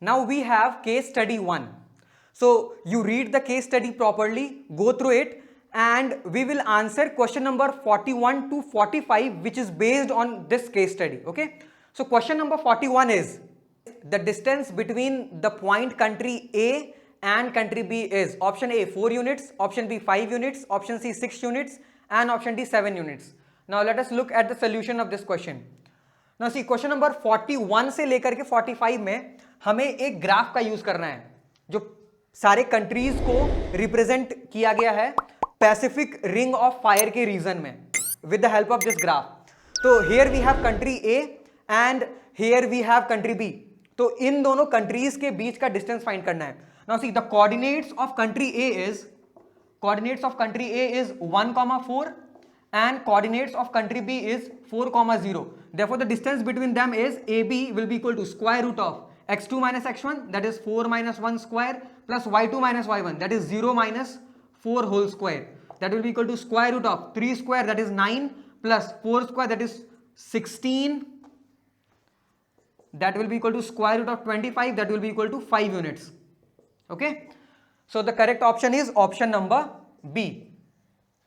Now we have case study 1. So you read the case study properly, go through it, and we will answer question number 41 to 45, which is based on this case study. Okay. So question number 41 is the distance between the point country A and country B is option A 4 units, option B 5 units, option C 6 units, and option D 7 units. Now let us look at the solution of this question. Now see, question number 41 से लेकर के 45 में हमें एक graph का use करना है जो सारे कंट्रीज को रिप्रेजेंट किया गया है पैसिफिक रिंग ऑफ फायर के रीजन में with the help of this graph. तो here we have country A and here we have country B. तो इन दोनों कंट्रीज के बीच का डिस्टेंस फाइंड करना है. Now see the coordinates of country A is 1,4 and coordinates of country B is 4,0. Therefore the distance between them is AB will be equal to square root of x2 minus x1, that is 4 minus 1 square, plus y2 minus y1, that is 0 minus 4 whole square. That will be equal to square root of 3 square, that is 9, plus 4 square, that is 16. That will be equal to square root of 25, that will be equal to 5 units. Okay. So the correct option is option number B.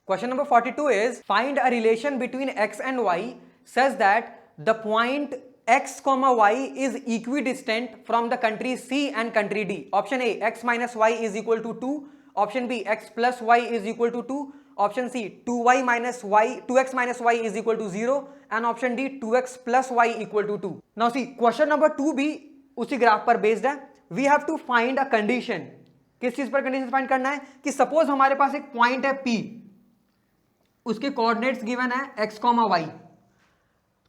Question number 42 is find a relation between x and y such that the point x comma y is equidistant from the country C and country D. Option A x minus y is equal to 2, option B x plus y is equal to 2, option C 2x minus y is equal to 0, and option D 2x plus y equal to 2. Now see, question number 2 भी उसी graph पर based है. We have to find a condition. किस चीज पर condition find करना है कि सपोज हमारे पास एक पॉइंट है P, उसके कोऑर्डिनेट्स गिवन है x, y.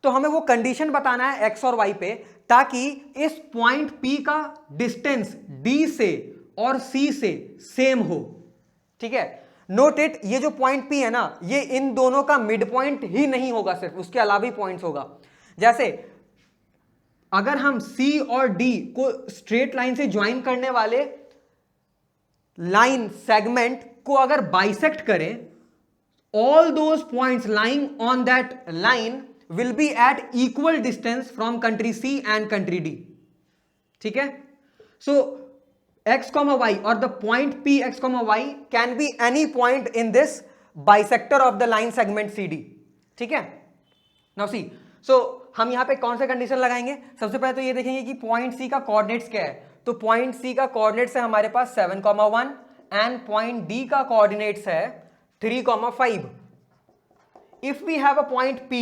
तो हमें वो कंडीशन बताना है x और y पे ताकि इस पॉइंट P का डिस्टेंस D से और C से सेम हो. ठीक है. नोट इट, ये जो पॉइंट P है ना, ये इन दोनों का मिड पॉइंट ही नहीं होगा, सिर्फ उसके अलावा भी पॉइंट्स होगा. जैसे अगर हम C और D को स्ट्रेट लाइन से ज्वाइन करने वाले लाइन सेगमेंट को अगर बाइसेक्ट करें, all those points lying on that line will be at equal distance from country C and country D. ठीक है. So x comma y or the point P x comma y can be any point in this bisector of the line segment CD. ठीक है. Now see, so हम यहां पे कौन से condition लगाएंगे? सबसे पहले तो ये देखेंगे कि पॉइंट C का कोऑर्डिनेट्स क्या है. तो पॉइंट C का कोऑर्डिनेट्स है हमारे पास 7,1 एंड पॉइंट D का कोऑर्डिनेट्स है 3,5. If we have a point P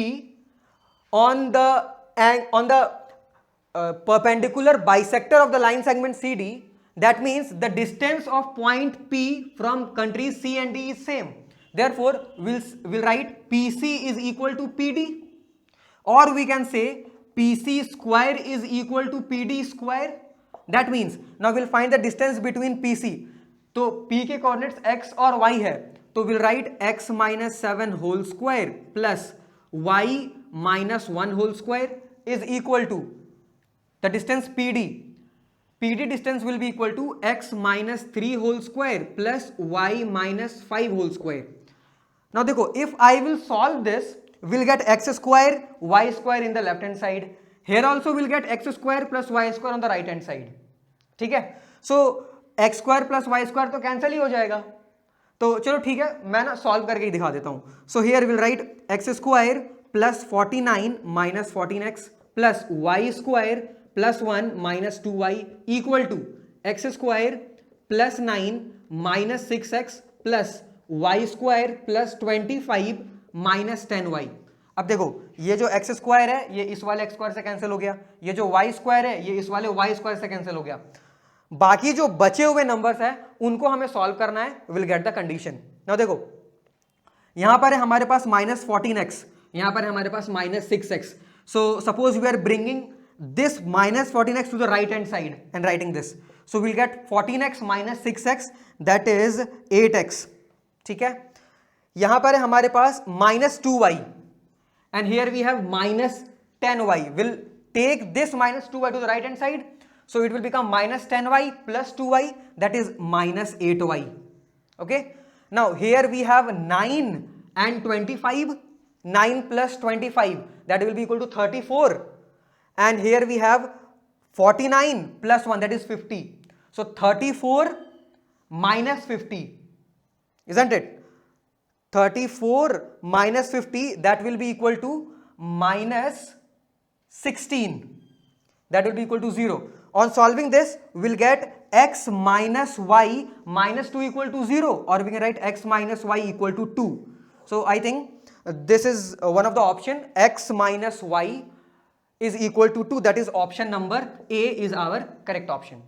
on the perpendicular bisector of the line segment CD, that means the distance of point P from countries C and D is same. Therefore, we'll write PC is equal to PD, or we can say PC square is equal to PD square. That means now we'll find the distance between PC. तो P के coordinates x और y है, तो we'll write x minus 7 whole square plus y minus 1 whole square is equal to the distance PD. PD distance will be equal to x minus 3 whole square plus y minus 5 whole square. Now देखो, if I will solve this, we'll get x square, y square in the left hand side. Here also we'll get x square plus y square on the right hand side. ठीक है. So x square plus y square तो cancel ही हो जाएगा. तो चलो ठीक है, मैं ना सॉल्व करके ही दिखा देता हूं. So here will write x square plus 49 minus 14x plus y square plus 1 minus 2y equal to x square plus 9 minus 6x plus y square plus 25 minus 10y. अब देखो, ये जो एक्स स्क्वायर है ये इस वाले एक्स स्क्वायर से cancel हो गया, ये जो वाई स्क्वायर है ये इस वाले वाई स्क्वायर से कैंसिल हो गया. बाकी जो बचे हुए नंबर्स हैं उनको हमें सॉल्व करना है. Will get the condition. Now देखो, यहां पर है हमारे पास माइनस 14x, यहां पर है हमारे पास minus 6x. So suppose we are bringing this minus 14x to the right hand side and writing this. So will get 14x minus 6x, that is 8x. ठीक है. यहां पर है हमारे पास minus 2y and here we have minus 10y. Will take this minus 2y to the right hand side. So it will become minus 10y plus 2y, that is minus 8y. Okay. Now here we have 9 and 25. 9 plus 25, that will be equal to 34. And here we have 49 plus 1, that is 50. So 34 minus 50, isn't it? 34 minus 50, that will be equal to minus 16. That will be equal to 0. On solving this, we will get x minus y minus 2 equal to 0, or we can write x minus y equal to 2. So I think this is one of the option. X minus y is equal to 2. That is option number A is our correct option.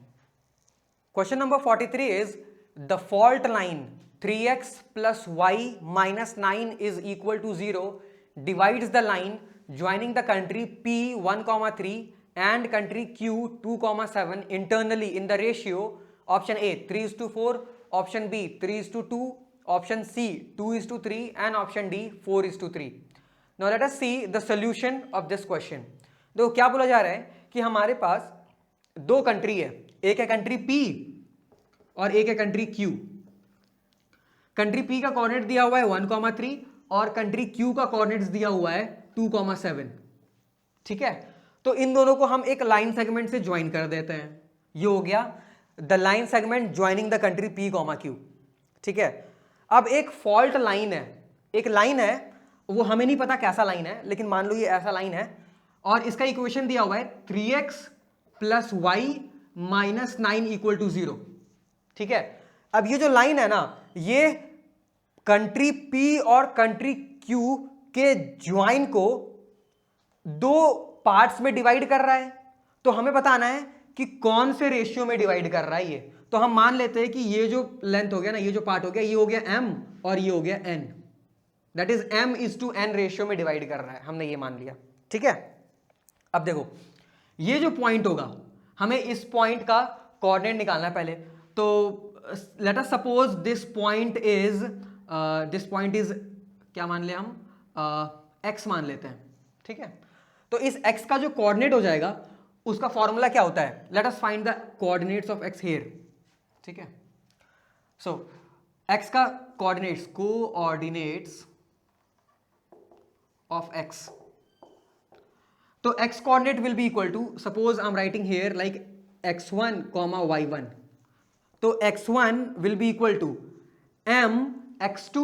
Question number 43 is the fault line 3x plus y minus 9 is equal to 0 divides the line joining the country P 1,3 and country Q 2,7 internally in the ratio option A 3:4, option B 3:2, option C 2:3 and option D 4:3. Now let us see the solution of this question. देखो क्या बोला जा रहा है कि हमारे पास दो country है, एक है कंट्री P और एक है कंट्री Q. कंट्री P का कोऑर्डिनेट दिया हुआ है 1,3 और कंट्री Q का कोऑर्डिनेट्स दिया हुआ है 2,7. ठीक है, तो इन दोनों को हम एक लाइन सेगमेंट से ज्वाइन कर देते हैं. ये हो गया the line segment joining the country P, Q. ठीक है, अब एक फॉल्ट लाइन है, एक लाइन है, वो हमें नहीं पता कैसा लाइन है, लेकिन मान लो ये ऐसा लाइन है और इसका इक्वेशन दिया हुआ है 3x plus y minus 9 equal to 0. ठीक है, अब ये जो लाइन है ना, ये कंट्री P और कंट्री Q के ज्वाइन को दो पार्ट्स में डिवाइड कर रहा है. तो हमें बताना है कि कौन से रेशियो में डिवाइड कर रहा है ये. तो हम मान लेते हैं कि ये जो लेंथ हो गया ना, ये जो पार्ट हो गया, ये हो गया m और ये हो गया n. That is m:n ratio में डिवाइड कर रहा है, हमने ये मान लिया. ठीक है, अब देखो ये जो पॉइंट होगा, हमें इस पॉइंट का कोऑर्डिनेट निकालना है पहले. तो let us suppose this point is क्या मान ले हम, x मान लेते हैं. ठीक है, तो इस x का जो कोऑर्डिनेट हो जाएगा उसका फॉर्मूला क्या होता है. Let us find the coordinates of x here. ठीक है, सो x का कोऑर्डिनेट्स ऑफ x. तो x coordinate will be equal to, suppose I'm writing here like x1 comma y1. तो x1 will be equal to m x2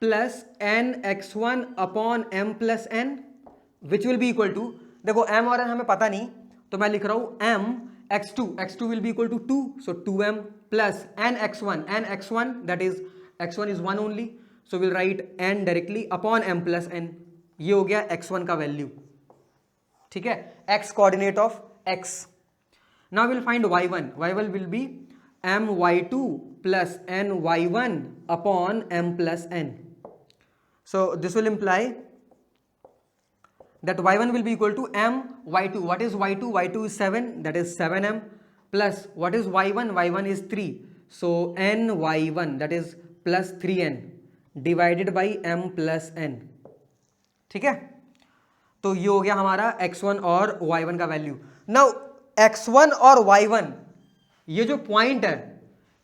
plus n x1 upon m plus n, which will be equal to, देखो m और n हमें पता नहीं, तो मैं लिख रहा हूं m x2 will be equal to 2, so 2m plus n x1 that is x1 is 1 only, so we'll write n directly upon m plus n. ये हो गया x1 का वैल्यू. ठीक है, x coordinate of x. Now will find y1 will be m y2 plus n y1 upon m plus n. So this will imply that y1 will be equal to m y2. What is y2? y2 is 7, that is 7m, plus what is y1 is 3, so n y1 that is plus 3n divided by m plus n. ठीक है, तो ये हो गया हमारा x1 और y1 का value. Now x1 और y1, ये जो पॉइंट है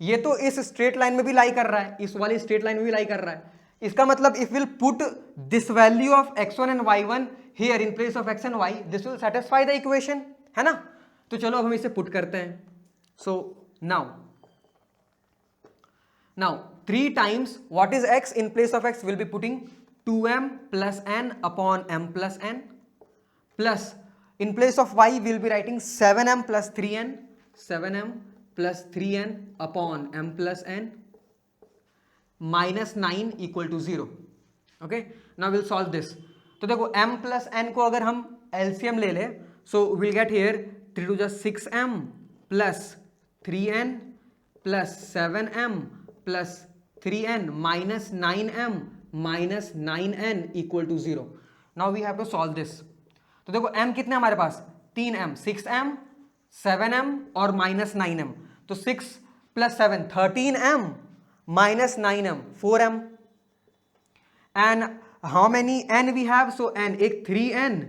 ये तो इस स्ट्रेट लाइन में भी लाई कर रहा है, इस वाली स्ट्रेट लाइन में भी लाई कर रहा है. इसका मतलब if will put this value of x1 and y1 here in place of x and y, this will satisfy the equation, है ना. तो चलो अब हम इसे पुट करते हैं. So now 3 times what is x in place of x will be putting 2m plus n upon m plus n, plus in place of y we will be writing 7m plus 3n, 7m plus 3n upon m plus n minus 9 equal to 0. Okay, now we'll solve this. तो देखो m plus n को अगर हम LCM ले ले, so we'll get here 3 to the 6m plus 3n plus 7m plus 3n minus 9m minus 9n equal to 0. Now we have to solve this. तो देखो m कितने हमारे पास, 3m, 6m, 7m और minus 9m. तो 6 plus 7 13m minus 9m 4m. And how many n we have? So n, एक 3n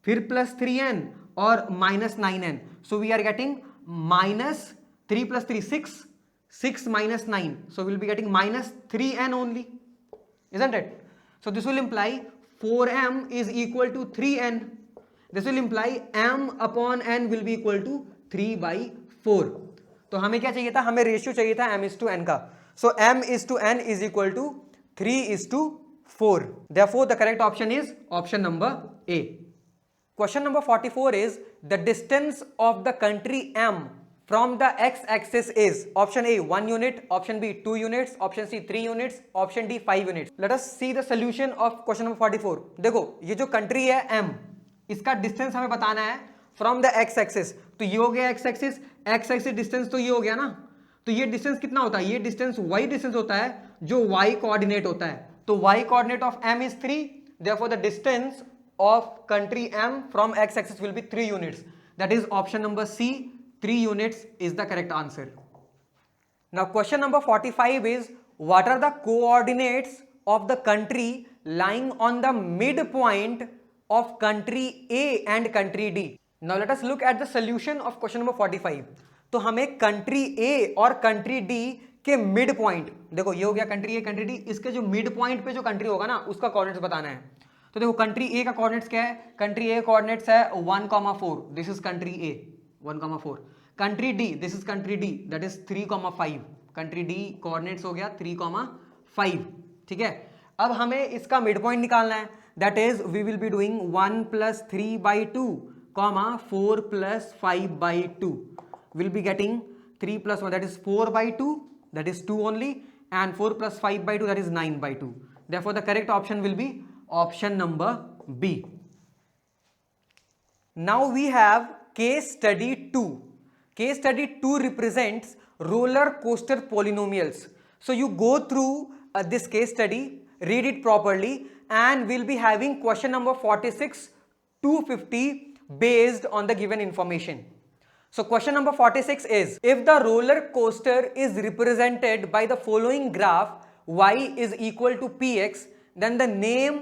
फिर plus 3n और minus 9n. So we are getting minus 3 plus 3 6 minus 9. So we'll be getting minus 3n only. Isn't it? So this will imply 4m is equal to 3n. This will imply m upon n will be equal to 3/4. तो हमें क्या चाहिए था, हमें ratio चाहिए था m:n का. So m:n is equal to 3:4. Therefore the correct option is option number A. Question number 44 is the distance of the country M from the x-axis is option A 1 unit, option B 2 units, option C 3 units, option D 5 units. Let us see the solution of question number 44. देखो ये जो country है M, इसका distance हमें बताना है from the x-axis. तो ये हो गया x-axis, x-axis distance तो ये हो गया ना. तो ये distance कितना होता है, ये distance y distance होता है जो y coordinate होता है. तो y coordinate of M is 3. Therefore the distance of country M from x-axis will be 3 units. That is option number C, 3 units is the correct answer. Now question number 45 is what are the coordinates of the country lying on the midpoint of country A and country D. Now let us look at the solution of question number 45. तो हमें country A और country D के mid point, देखो ये हो गया country a country D, इसके जो मिड पॉइंट पे जो कंट्री होगा ना उसका कोऑर्डिनेट्स बताना है. तो देखो कंट्री ए का कोऑर्डिनेट्स क्या है, कंट्री ए कोऑर्डिनेट्स है 1,4. This is country A 1,4. Country D, this is country D, that is 3,5. Country D coordinates हो गया 3,5. ठीक है. अब हमें इसका मिड पॉइंट निकालना है, that is we will be doing 1 + 3/2, 4 + 5/2. Will be getting 3 + 1, that is 4/2, that is 2 only, and 4 + 5/2, that is 9/2. Therefore the correct option will be option number B. Now we have case study 2. Case study 2 represents roller coaster polynomials. So you go through this case study, read it properly, and we'll be having question number 46 to 50 based on the given information. So question number 46 is, if the roller coaster is represented by the following graph, y is equal to px, then the name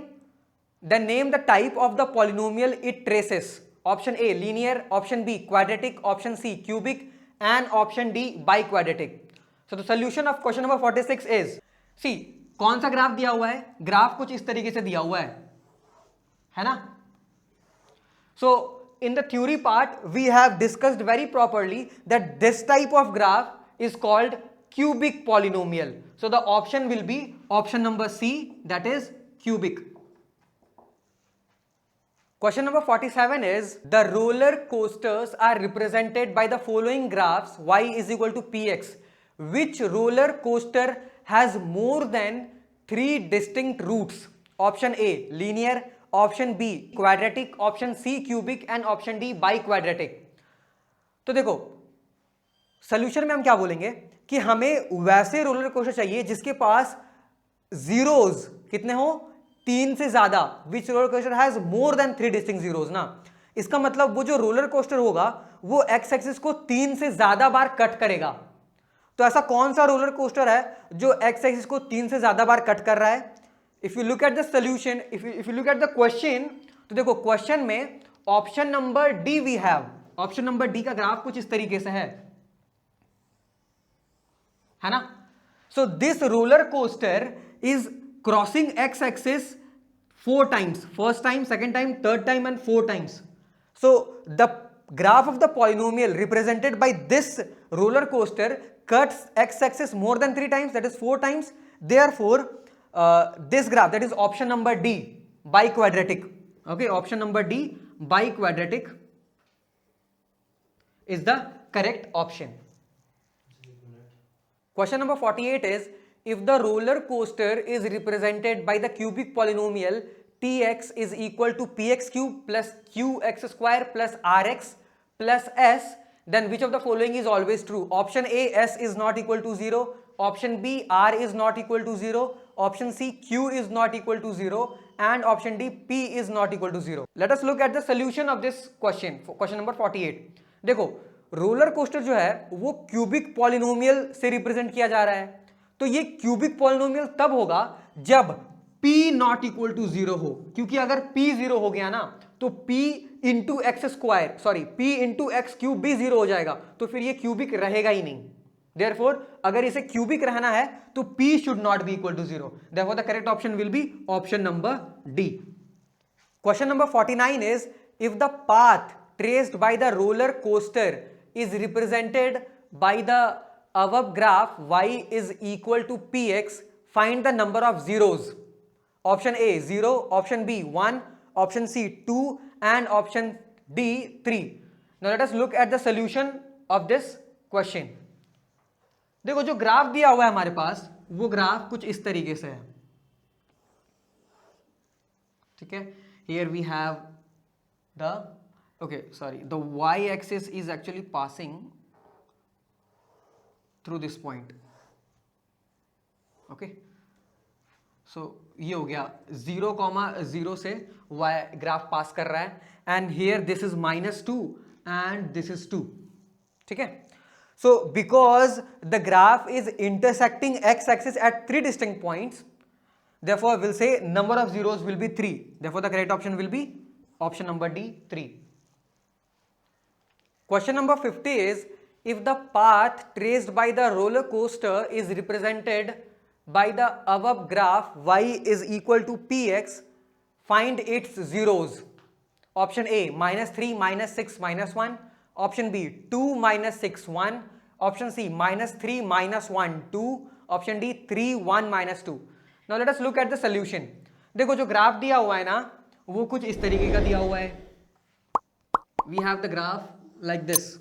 the type of the polynomial it traces. Option A linear, option B quadratic, option C cubic, and option D biquadratic. So the solution of question number 46 is, see कौन सा graph दिया हुआ है, graph कुछ इस तरीके से दिया हुआ है ना. So in the theory part we have discussed very properly that this type of graph is called cubic polynomial. So the option will be option number C, that is cubic. Question number 47 is, the roller coasters are represented by the following graphs, y is equal to px. Which roller coaster has more than 3 distinct routes? Option A linear, option B quadratic, option C cubic, and option D biquadratic. तो देखो solution में हम क्या बोलेंगे कि हमें वैसे roller coaster चाहिए जिसके पास जीरोज कितने हो, 3 से ज्यादा. Which roller coaster has more than 3 distinct zeros ना. इसका मतलब वो जो रोलर कोस्टर होगा वो एक्स एक्सिस को 3 से ज्यादा बार कट करेगा. तो ऐसा कौन सा रोलर कोस्टर है जो एक्स एक्सिस को 3 से ज्यादा बार कट कर रहा है? If you look at the solution, if you look at the question, तो देखो क्वेश्चन में option number d we have. Option number d का ग्राफ कुछ इस तरीके से है ना. So this roller coaster is crossing x axis 4 times, first time, second time, third time, and 4 times. So the graph of the polynomial represented by this roller coaster cuts x axis more than 3 times, that is 4 times. Therefore this graph, that is option number D, biquadratic. Okay, option number D, biquadratic is the correct option. Question number 48 is, if the roller coaster is represented by the cubic polynomial tx is equal to px cube plus qx square plus rx plus s, then which of the following is always true? Option A s is not equal to 0, option B r is not equal to 0, option C q is not equal to 0, and option D p is not equal to 0. Let us look at the solution of this question, question number 48. देखो roller coaster जो है वो cubic polynomial से represent किया जा रहा है. तो ये क्यूबिक पॉलिनोमियल तब होगा जब p नॉट इक्वल टू 0 हो, क्योंकि अगर p 0 हो गया ना तो p into x square, sorry p into x cube भी 0 हो जाएगा, तो फिर ये क्यूबिक रहेगा ही नहीं. देयरफॉर अगर इसे क्यूबिक रहना है तो p should not be equal to 0. Therefore the correct option will be option number d. Question number 49 is, if the path traced by the roller coaster is represented by the above graph y is equal to px, find the number of zeros. Option A 0, option B 1, option C 2 and option D 3. Now let us look at the solution of this question. देखो जो graph दिया हुआ है हमारे पास वो graph कुछ इस तरीके से है, ठीक है. Here we have the the y axis is actually passing through this point. Okay, so ये हो गया 0,0 से y ग्राफ पास कर रहा है and here this is -2 and this is 2. ठीक है. So because the graph is intersecting x axis at 3 distinct points, therefore we'll say number of zeros will be 3. Therefore the correct option will be option number D 3. Question number 50 is, if the path traced by the roller coaster is represented by the above graph y is equal to px, find its zeros. Option A -3, -6, -1, option B 2, -6, 1, option C -3, -1, 2, option D 3, 1, -2. Now let us look at the solution. देखो जो graph दिया हुआ है ना वो कुछ इस तरीके का दिया हुआ है. We have the graph like this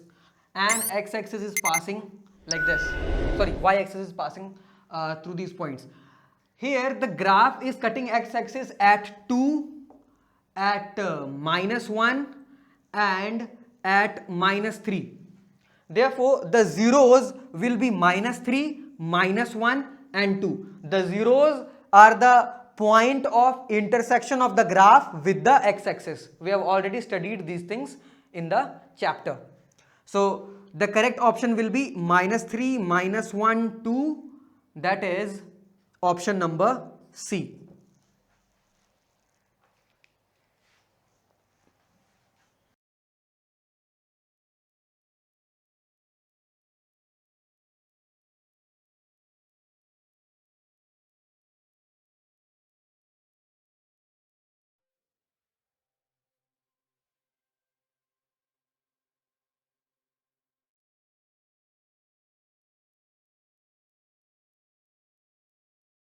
and x-axis is passing like this. Sorry, y-axis is passing through these points. Here the graph is cutting x-axis at 2, at -1 and at -3. Therefore the zeros will be -3, -1 and 2. The zeros are the point of intersection of the graph with the x-axis. We have already studied these things in the chapter. So the correct option will be -3, -1, 2. That is option number C.